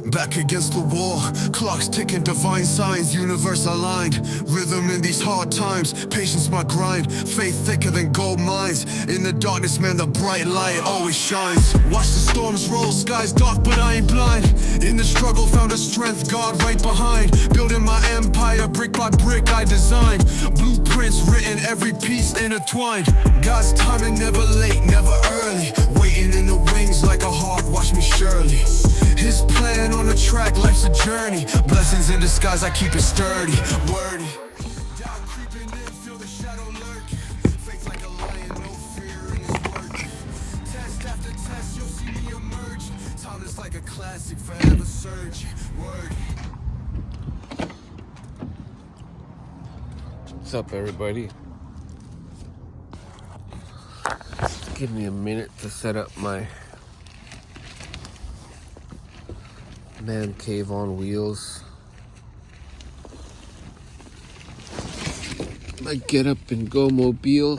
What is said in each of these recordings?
Back against the wall, clocks ticking, divine signs, universe aligned. Rhythm in these hard times, patience my grind. Faith thicker than gold mines. In the darkness, man, the bright light always shines. Watch the storms roll, skies dark, but I ain't blind. In the struggle, found a strength, God right behind. Building my empire, brick by brick, I design. Blueprints written, every piece intertwined. God's timing never late, never early. Waiting in the wings like a hawk, watch me surely. His plan on the track, life's a journey. Blessings in disguise, I keep it sturdy. Wordy. Doubt creeping in, feel the shadow lurking. Faith like a lion, no fear in his work. Test after test, you'll see me emerge. Time is like a classic, forever surging. Word. What's up, everybody? Give me a minute to set up my man cave on wheels. My get up and go mobile.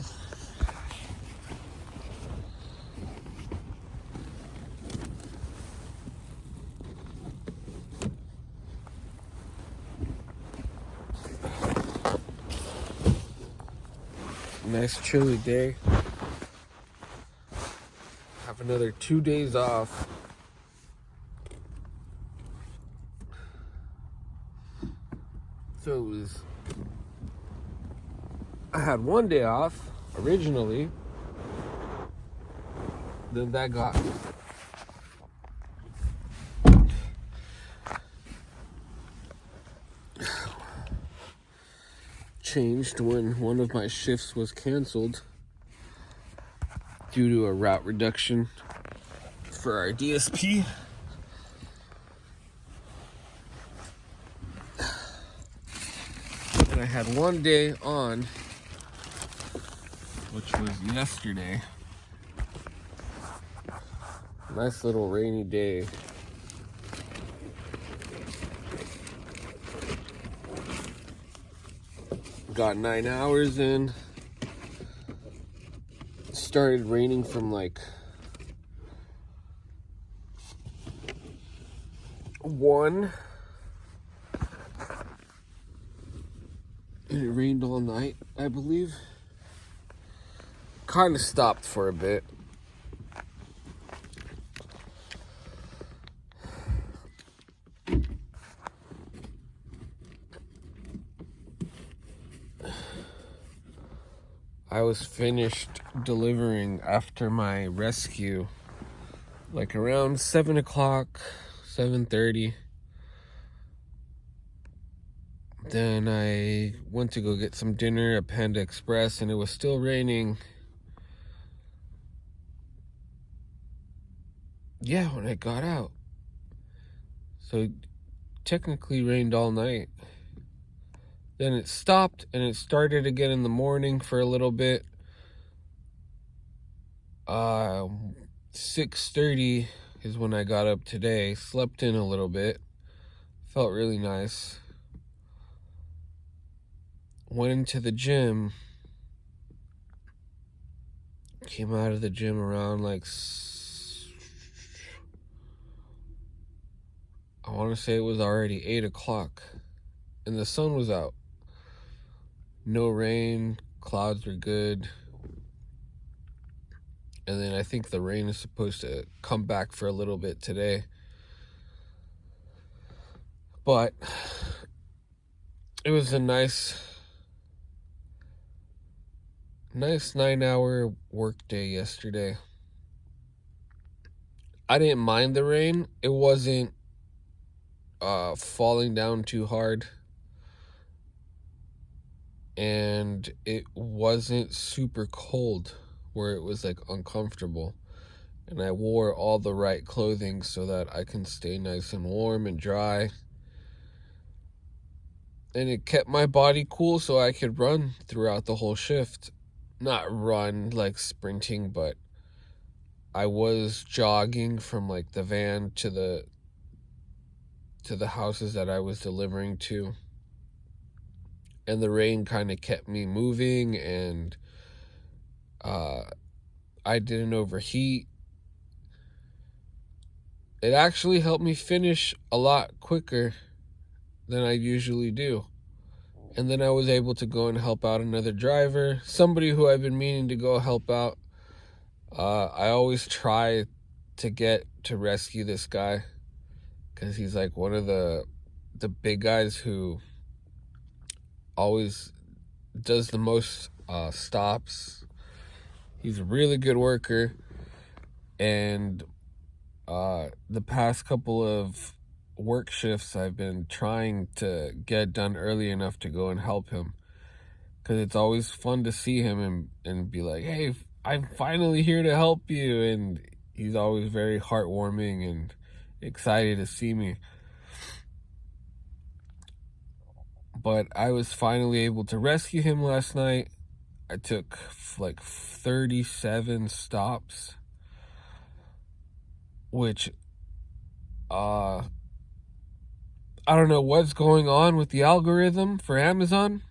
Nice chilly day. Have another 2 days off. So I had 1 day off originally. Then that got changed when one of my shifts was canceled due to a route reduction for our DSP. And I had 1 day on, which was yesterday. Nice little rainy day. Got 9 hours in. Started raining from like 1. And it rained all night, I believe. Kind of stopped for a bit. I was finished delivering after my rescue, like around 7 o'clock, 7:30. Then I went to go get some dinner at Panda Express, and it was still raining. Yeah, when I got out. So it technically rained all night. Then it stopped, and it started again in the morning for a little bit. 6:30 is when I got up today. Slept in a little bit. Felt really nice. Went into the gym. Came out of the gym around like, I want to say it was already 8 o'clock. And the sun was out. No rain. Clouds were good. And then I think the rain is supposed to come back for a little bit today. But it was a nice 9-hour work day yesterday. I didn't mind the rain. It wasn't falling down too hard. And it wasn't super cold where it was like uncomfortable. And I wore all the right clothing so that I can stay nice and warm and dry. And it kept my body cool so I could run throughout the whole shift. Not run like sprinting, but I was jogging from like the van to the houses that I was delivering to. And the rain kind of kept me moving, and I didn't overheat. it actually helped me finish a lot quicker than I usually do. And then I was able to go and help out another driver, somebody who I've been meaning to go help out. I always try to get to rescue this guy because he's like one of the big guys who always does the most stops. He's a really good worker, and the past couple of work shifts I've been trying to get done early enough to go and help him, because it's always fun to see him and be like, hey, I'm finally here to help you, and he's always very heartwarming and excited to see me. But I was finally able to rescue him last night. I took like 37 stops, which I don't know what's going on with the algorithm for Amazon,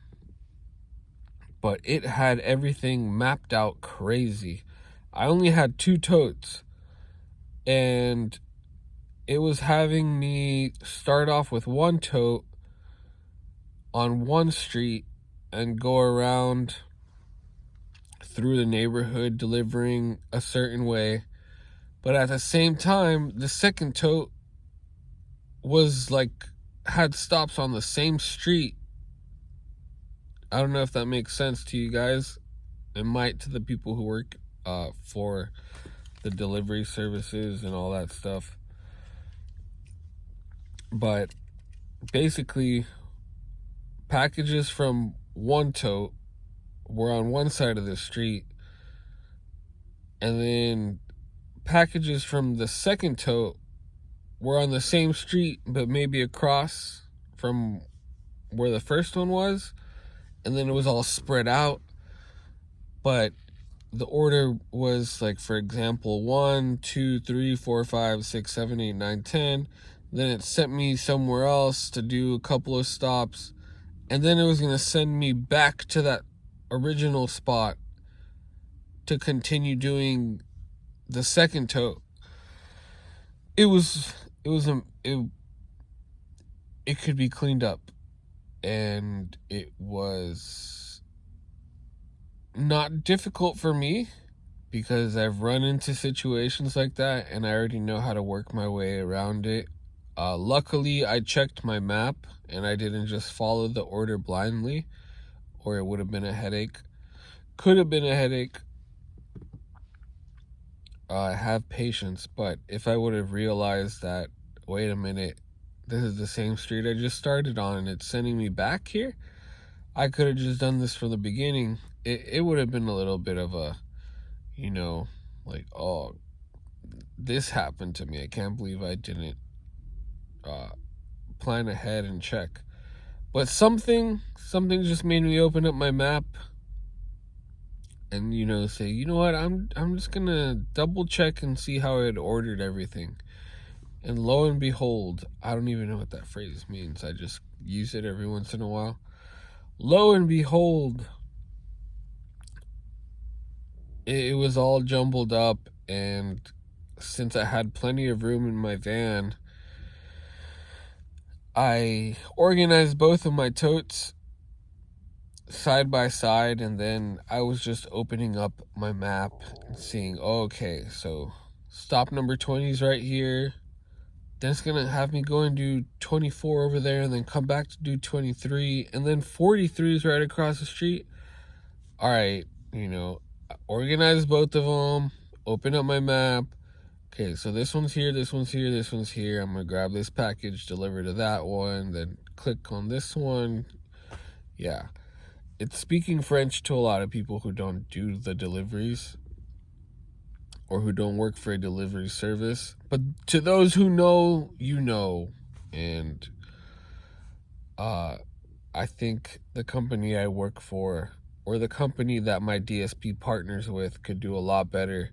but it had everything mapped out crazy. I only had 2 totes, and it was having me start off with 1 tote on one street and go around through the neighborhood delivering a certain way. But at the same time, the second tote was like, had stops on the same street. I don't know if that makes sense to you guys. It might to the people who work for the delivery services and all that stuff. But basically, packages from one tote were on one side of the street, and then packages from the second tote were on the same street but maybe across from where the first one was, and then it was all spread out. But the order was like, for example, 1, 2, 3, 4, 5, 6, 7, 8, 9, 10. Then it sent me somewhere else to do a couple of stops, and then it was going to send me back to that original spot to continue doing the second tote. It could be cleaned up, and it was not difficult for me because I've run into situations like that and I already know how to work my way around it. Luckily, I checked my map and I didn't just follow the order blindly, or it would have been a headache. Could have been a headache. Have patience, but if I would have realized that, wait a minute, this is the same street I just started on and it's sending me back here, I could have just done this from the beginning. It would have been a little bit of a, like, oh, this happened to me. I can't believe I didn't plan ahead and check. But something just made me open up my map and say, you know what, I'm just gonna double check and see how I had ordered everything. And lo and behold, I don't even know what that phrase means, I just use it every once in a while. Lo and behold, it was all jumbled up, and since I had plenty of room in my van, I organized both of my totes side by side, and then I was just opening up my map and seeing, oh, okay, so stop number 20 is right here. Then it's gonna have me go and do 24 over there, and then come back to do 23, and then 43 is right across the street. All right, organize both of them, open up my map. Okay, so this one's here, this one's here, this one's here. I'm gonna grab this package, deliver to that one, then click on this one. Yeah, it's speaking French to a lot of people who don't do the deliveries or who don't work for a delivery service. But to those who know, and I think the company I work for, or the company that my DSP partners with, could do a lot better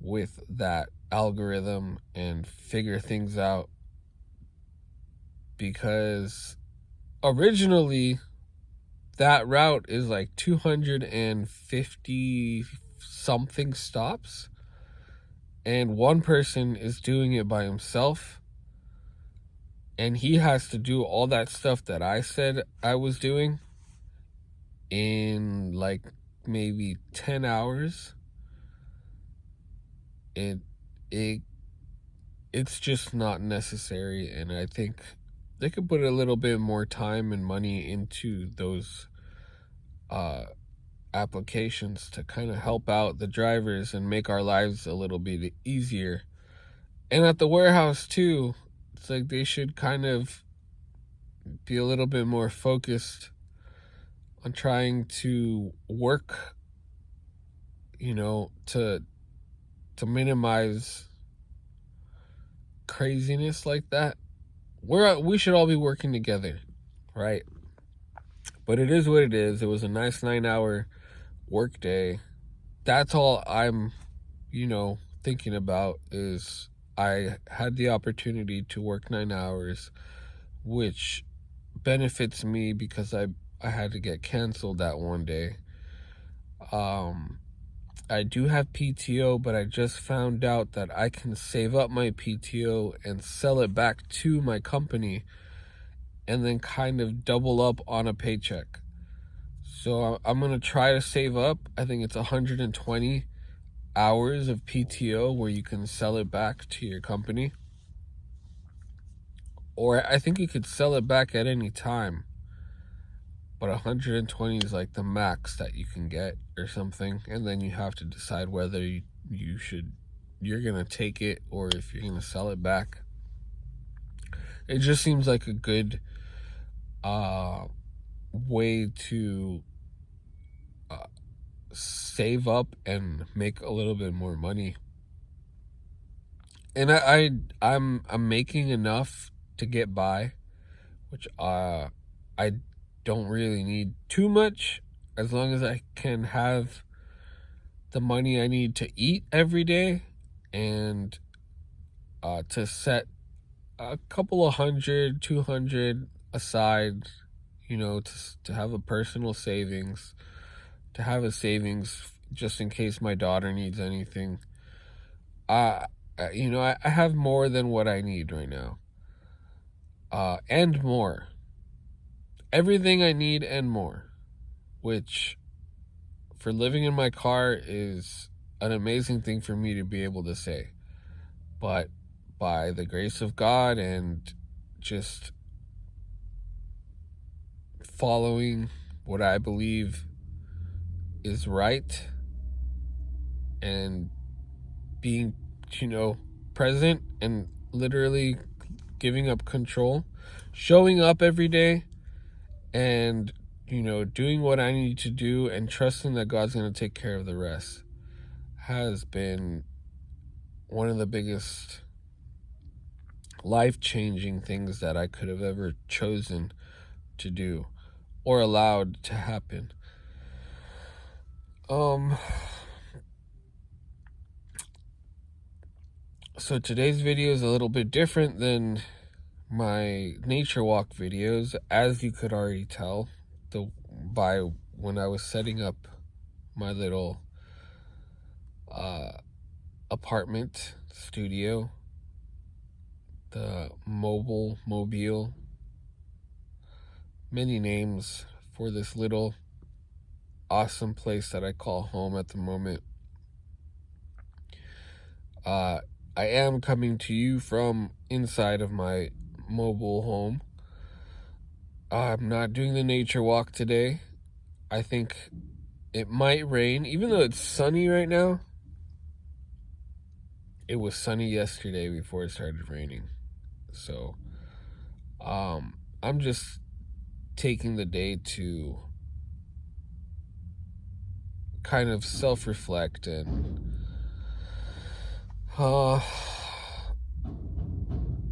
with that algorithm and figure things out, because originally that route is like 250 something stops, and one person is doing it by himself, and he has to do all that stuff that I said I was doing in like maybe 10 hours. It it it's just not necessary, and I think they could put a little bit more time and money into those applications to kind of help out the drivers and make our lives a little bit easier. And at the warehouse too, it's like they should kind of be a little bit more focused on trying to work, to minimize craziness like that. We should all be working together, right? But it is what it is. It was a nice 9-hour work day. That's all I'm, thinking about is I had the opportunity to work 9 hours, which benefits me because I had to get canceled that one day. I do have PTO, but I just found out that I can save up my PTO and sell it back to my company and then kind of double up on a paycheck. So I'm going to try to save up. I think it's 120 hours of PTO where you can sell it back to your company. Or I think you could sell it back at any time. But 120 is like the max that you can get or something. And then you have to decide whether you're going to take it or if you're going to sell it back. It just seems like a good way to save up and make a little bit more money. And I'm making enough to get by, which I don't really need too much, as long as I can have the money I need to eat every day and to set a couple of 100, 200 aside, to have a personal savings, to have a savings just in case my daughter needs anything. I have more than what I need right now. And more. Everything I need and more. Which, for living in my car, is an amazing thing for me to be able to say. But by the grace of God and just following what I believe is right and being, present and literally giving up control, showing up every day and, doing what I need to do and trusting that God's going to take care of the rest has been one of the biggest life-changing things that I could have ever chosen to do or allowed to happen. So today's video is a little bit different than my nature walk videos, as you could already tell by when I was setting up my little apartment studio, the mobile, many names for this little awesome place that I call home at the moment. I am coming to you from inside of my mobile home. I'm not doing the nature walk today. I think it might rain, even though it's sunny right now. It was sunny yesterday before it started raining. So, I'm just taking the day to kind of self-reflect and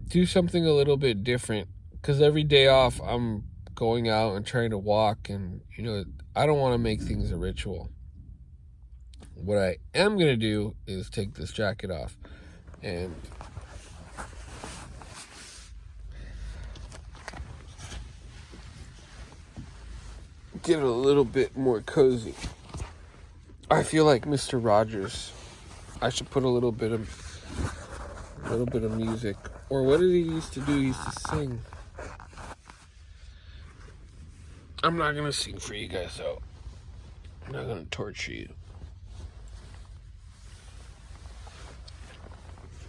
do something a little bit different, because every day off I'm going out and trying to walk, and I don't want to make things a ritual. What I am going to do is take this jacket off and get a little bit more cozy. I feel like Mr. Rogers I should put a little bit of music. Or what did he used to do? He used to sing. I'm not gonna sing for you guys though. I'm not gonna torture you.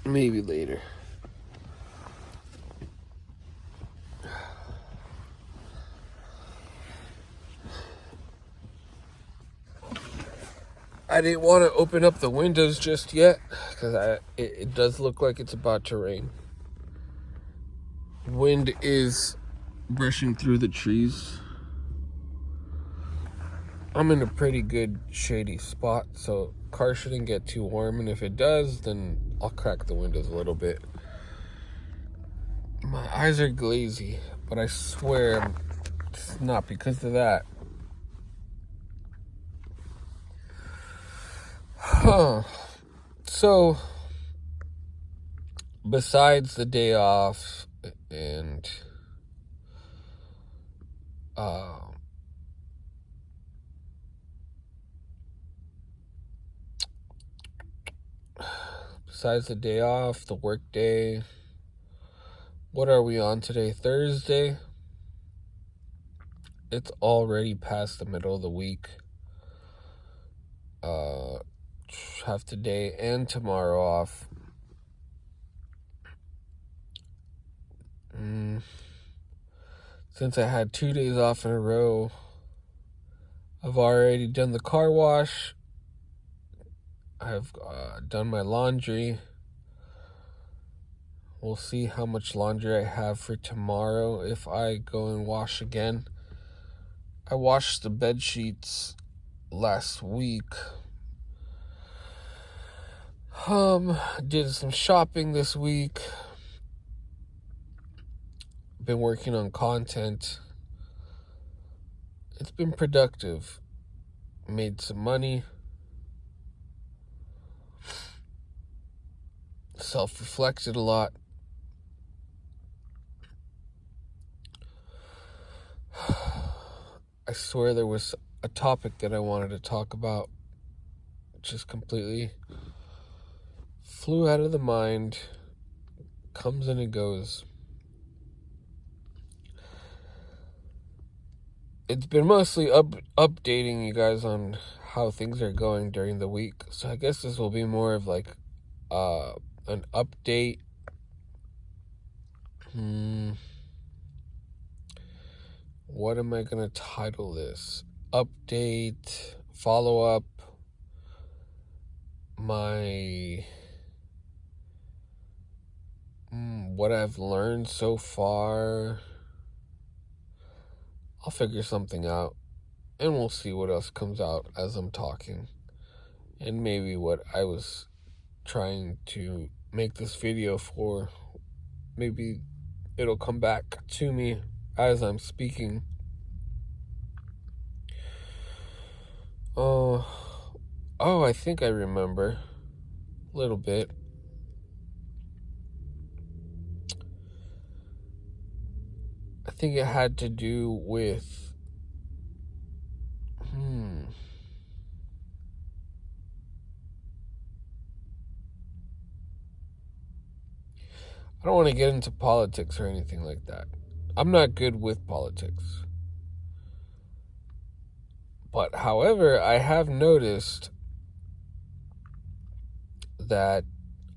Maybe later. I didn't want to open up the windows just yet because it does look like it's about to rain. Wind is brushing through the trees. I'm in a pretty good shady spot, so car shouldn't get too warm, and if it does, then I'll crack the windows a little bit. My eyes are glazy, but I swear it's not because of that. So, besides the day off and the work day, what are we on today? Thursday? It's already past the middle of the week. Have today and tomorrow off. Since I had 2 days off in a row, I've already done the car wash. I've done my laundry. We'll see how much laundry I have for tomorrow if I go and wash again. I washed the bed sheets last week. Did some shopping this week. Been working on content. It's been productive. Made some money. Self-reflected a lot. I swear there was a topic that I wanted to talk about. Just completely flew out of the mind. Comes and it goes. It's been mostly updating you guys on how things are going during the week. So I guess this will be more of like an update. What am I going to title this? Update, follow up, my what I've learned so far. I'll figure something out, and we'll see what else comes out as I'm talking. And maybe what I was trying to make this video for, maybe it'll come back to me as I'm speaking. I think I remember a little bit. I think it had to do with I don't want to get into politics or anything like that. I'm not good with politics. But however, I have noticed that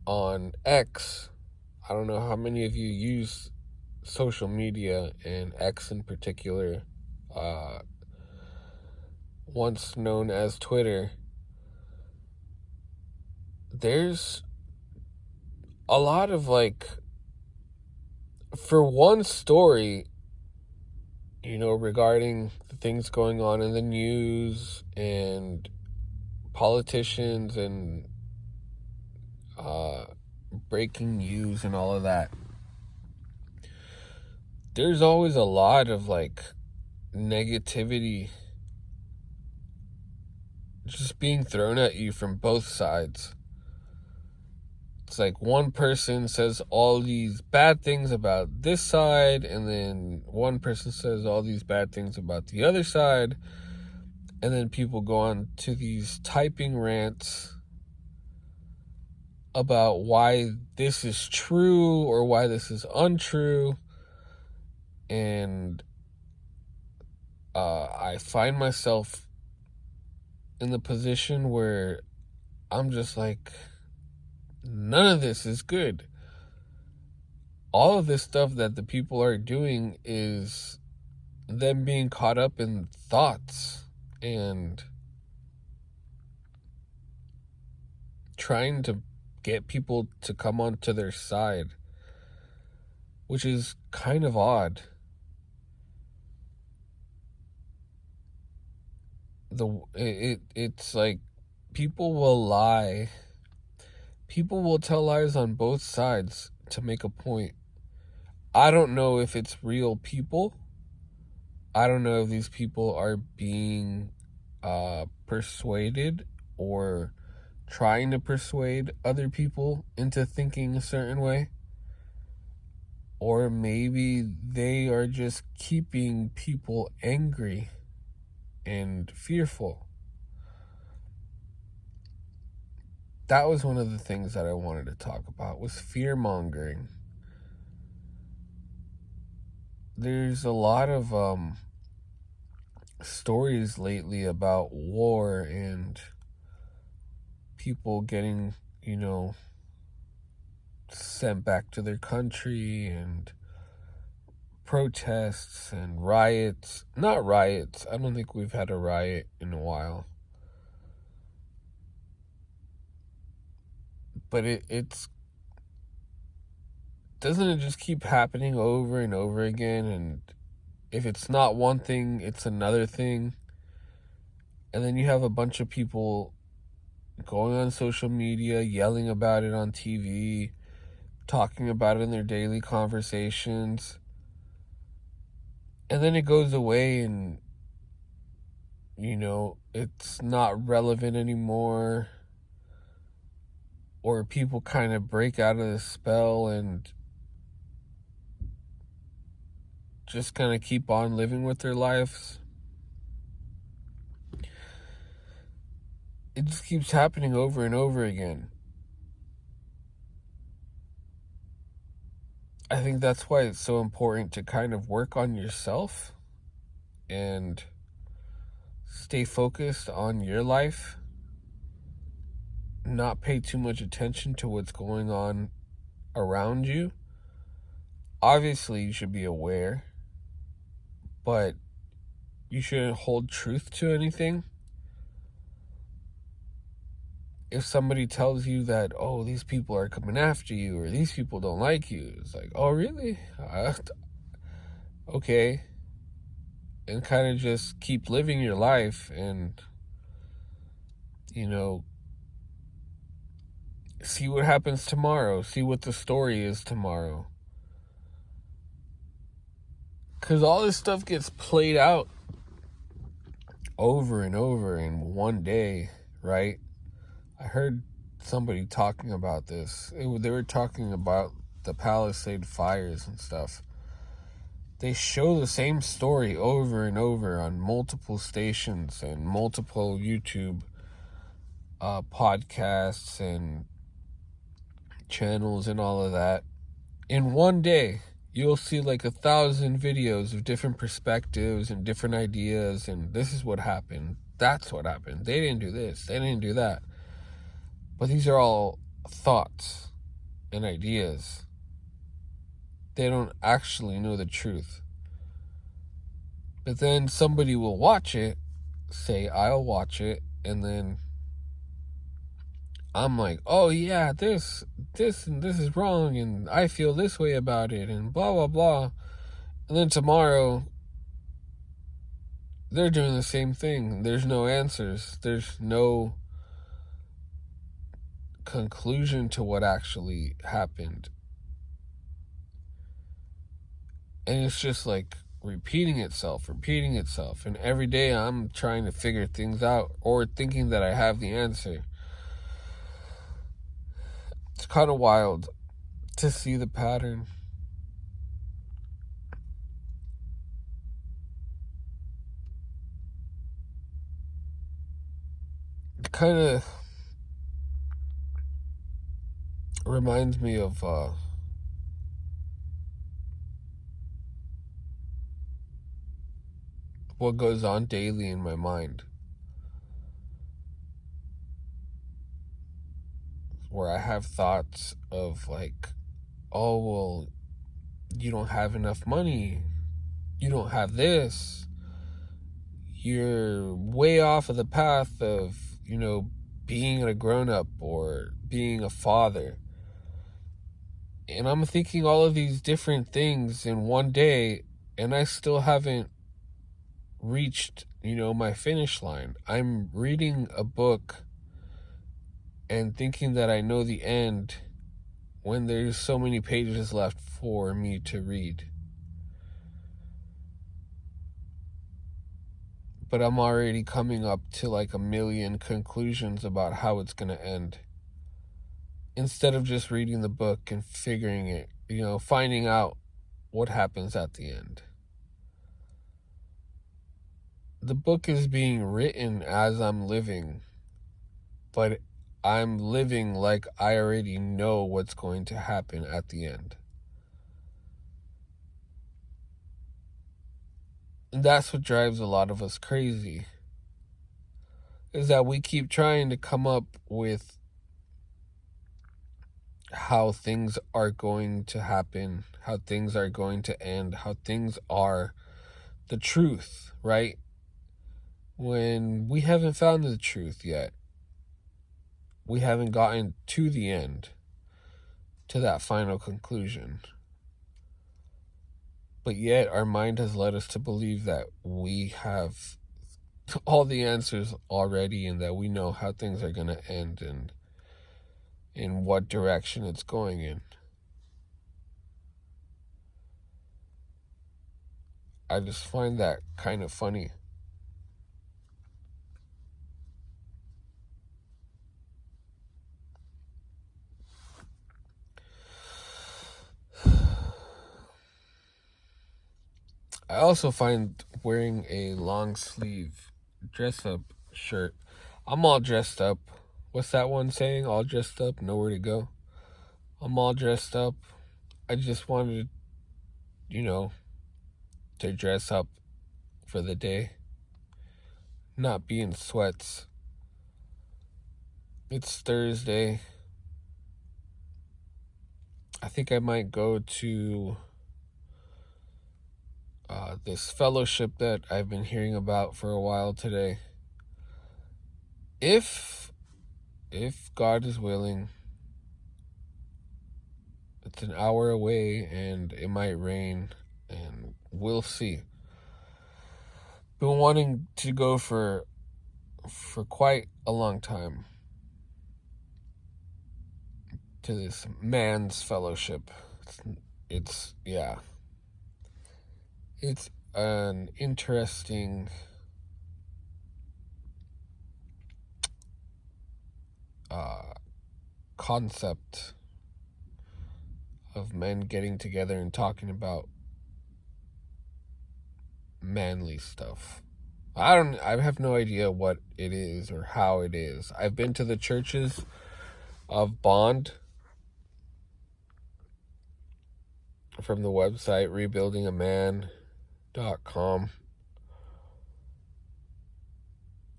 on X, I don't know how many of you use social media, and X in particular, once known as Twitter, there's a lot of for one story, regarding the things going on in the news and politicians and breaking news and all of that, there's always a lot of negativity just being thrown at you from both sides. It's like one person says all these bad things about this side, and then one person says all these bad things about the other side, and then people go on to these typing rants about why this is true or why this is untrue. And I find myself in the position where I'm just like, none of this is good. All of this stuff that the people are doing is them being caught up in thoughts and trying to get people to come onto their side, which is kind of odd. It's like people will lie. People will tell lies on both sides to make a point. I don't know if it's real people. I don't know if these people are being persuaded or trying to persuade other people into thinking a certain way. Or maybe they are just keeping people angry and fearful. That was one of the things that I wanted to talk about, was fear mongering. There's a lot of stories lately about war and people getting, sent back to their country, and protests and riots. Not riots. I don't think we've had a riot in a while. But it's doesn't it just keep happening over and over again? And if it's not one thing, it's another thing. And then you have a bunch of people going on social media, yelling about it on TV, talking about it in their daily conversations. And then it goes away and, it's not relevant anymore. Or people kind of break out of the spell and just kind of keep on living with their lives. It just keeps happening over and over again. I think that's why it's so important to kind of work on yourself and stay focused on your life. Not pay too much attention to what's going on around you. Obviously, you should be aware, but you shouldn't hold truth to anything. If somebody tells you that, oh, these people are coming after you or these people don't like you, it's like, oh, really? Okay. And kind of just keep living your life and, see what happens tomorrow. See what the story is tomorrow. Because all this stuff gets played out over and over in one day, right? I heard somebody talking about this. They were talking about the Palisade fires and stuff. They show the same story over and over on multiple stations and multiple YouTube podcasts and channels and all of that. In one day, you'll see like 1,000 videos of different perspectives and different ideas, and this is what happened. That's what happened. They didn't do this. They didn't do that. But these are all thoughts and ideas. They don't actually know the truth. But then somebody will watch it, say, I'll watch it, and then I'm like, oh yeah, this and this is wrong, and I feel this way about it, and blah, blah, blah. And then tomorrow, they're doing the same thing. There's no answers. There's no conclusion to what actually happened. And it's just like repeating itself. And every day I'm trying to figure things out or thinking that I have the answer. It's kind of wild to see the pattern. Kind of reminds me of what goes on daily in my mind, where I have thoughts of like, oh, well, you don't have enough money, you don't have this, you're way off of the path of, being a grown-up or being a father. And I'm thinking all of these different things in one day, and I still haven't reached, my finish line. I'm reading a book and thinking that I know the end when there's so many pages left for me to read. But I'm already coming up to like a million conclusions about how it's going to end. Instead of just reading the book and figuring it, finding out what happens at the end. The book is being written as I'm living, but I'm living like I already know what's going to happen at the end. And that's what drives a lot of us crazy, is that we keep trying to come up with how things are going to happen, how things are going to end, how things are the truth, right? When we haven't found the truth yet. We haven't gotten to the end, to that final conclusion. But yet our mind has led us to believe that we have all the answers already and that we know how things are going to end and in what direction it's going in. I just find that kind of funny. I also find wearing a long sleeve dress up shirt. I'm all dressed up. What's that one saying? All dressed up, nowhere to go. I'm all dressed up. I just wanted, to dress up for the day. Not be in sweats. It's Thursday. I think I might go to this fellowship that I've been hearing about for a while today. If God is willing, it's an hour away and it might rain and we'll see. Been wanting to go for quite a long time to this man's fellowship. It's an interesting concept of men getting together and talking about manly stuff. I have no idea what it is or how it is. I've been to the churches of Bond from the website rebuildingaman.com.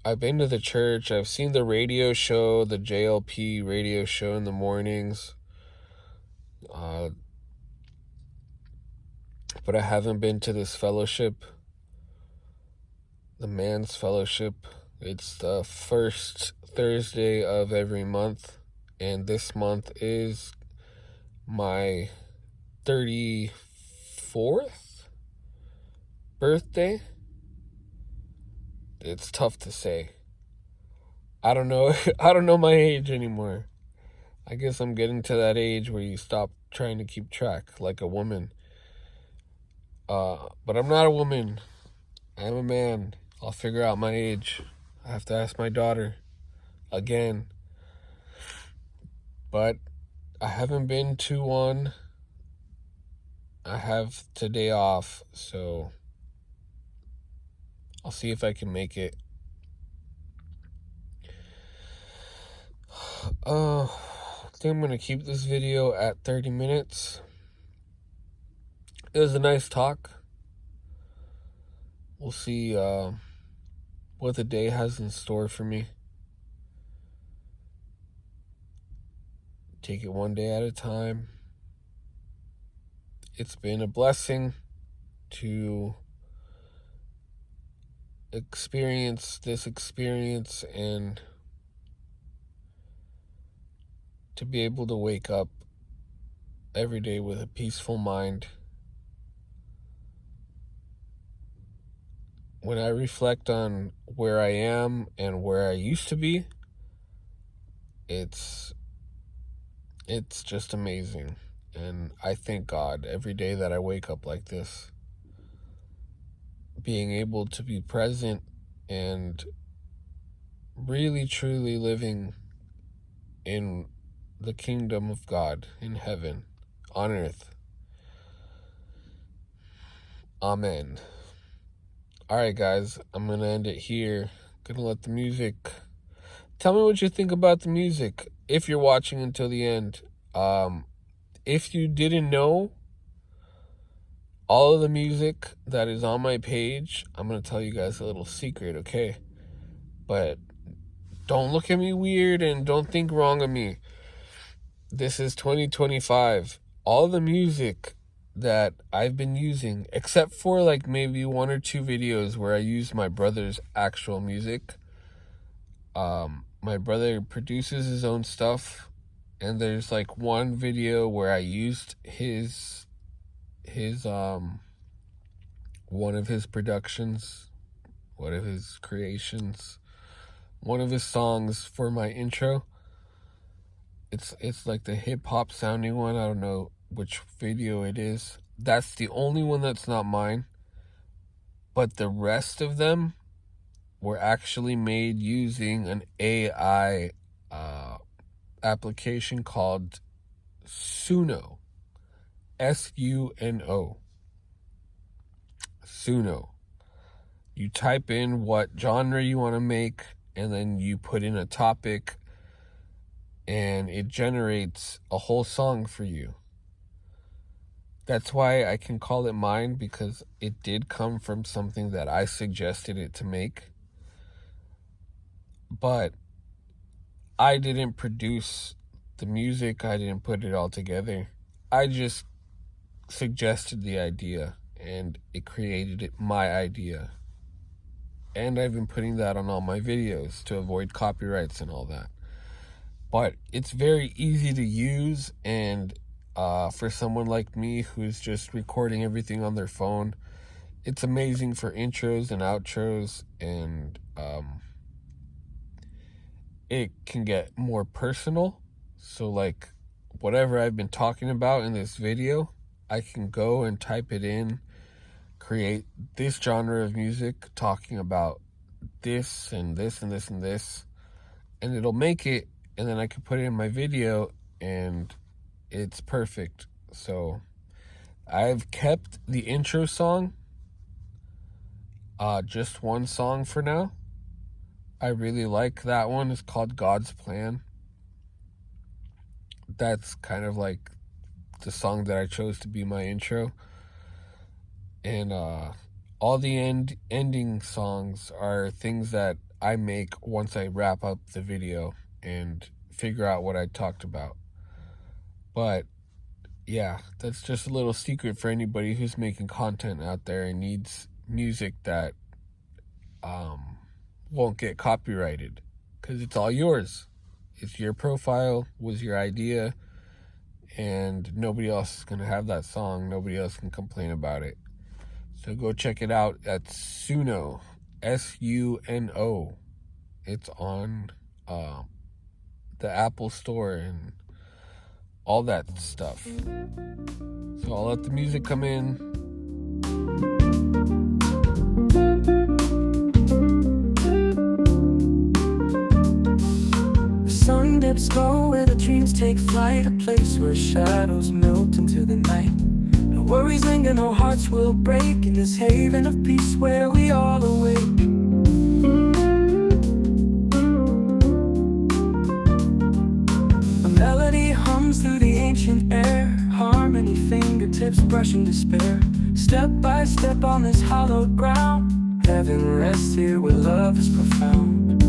I've been to the church. I've seen the radio show, the JLP radio show in the mornings. But I haven't been to this fellowship, the man's fellowship. It's the first Thursday of every month, and this month is my 34th birthday. It's tough to say. I don't know. I don't know my age anymore. I guess I'm getting to that age where you stop trying to keep track like a woman. But I'm not a woman. I'm a man. I'll figure out my age. I have to ask my daughter again. But I haven't been to one. I have today off, so I'll see if I can make it. think I'm going to keep this video at 30 minutes. It was a nice talk. We'll see what the day has in store for me. Take it one day at a time. It's been a blessing to experience this experience and to be able to wake up every day with a peaceful mind. When I reflect on where I am and where I used to be, it's just amazing. And I thank God every day that I wake up like this. Being able to be present and really truly living in the kingdom of God in heaven, on earth. Amen. Alright guys, I'm going to end it here. Gonna let the music... Tell me what you think about the music, if you're watching until the end. If you didn't know, all of the music that is on my page, I'm going to tell you guys a little secret, okay? But don't look at me weird and don't think wrong of me. This is 2025. All the music that I've been using, except for like maybe 1 or 2 videos where I used my brother's actual music. My brother produces his own stuff, and there's like one video where I used his one of his productions, one of his creations, one of his songs for my intro. It's like the hip hop sounding one. I don't know which video it is. That's the only one that's not mine. But the rest of them were actually made using an AI application called Suno. Suno. Suno. You type in what genre you want to make, and then you put in a topic, and it generates a whole song for you. That's why I can call it mine, because it did come from something that I suggested it to make. But I didn't produce the music. I didn't put it all together. I just suggested the idea, and it created my idea. And I've been putting that on all my videos to avoid copyrights and all that. But it's very easy to use, and for someone like me who's just recording everything on their phone, it's amazing for intros and outros, and it can get more personal. So like whatever I've been talking about in this video, I can go and type it in, create this genre of music talking about this and this and this and this, and it'll make it, and then I can put it in my video, and it's perfect. So I've kept the intro song, just one song for now. I really like that one. It's called God's Plan. That's kind of like the song that I chose to be my intro. And all the ending songs are things that I make once I wrap up the video and figure out what I talked about. But yeah, that's just a little secret for anybody who's making content out there and needs music that won't get copyrighted, because it's all yours. It's your profile, was your idea, and nobody else is going to have that song. Nobody else can complain about it. So go check it out at Suno, Suno. It's on the Apple Store and all that stuff. So I'll let the music come in. The sun dips low where the dreams take flight, a place where shadows melt into the night. No worries linger, no hearts will break, in this haven of peace where we all awake. A melody footsteps brushing despair. Step by step on this hallowed ground, heaven rests here where love is profound.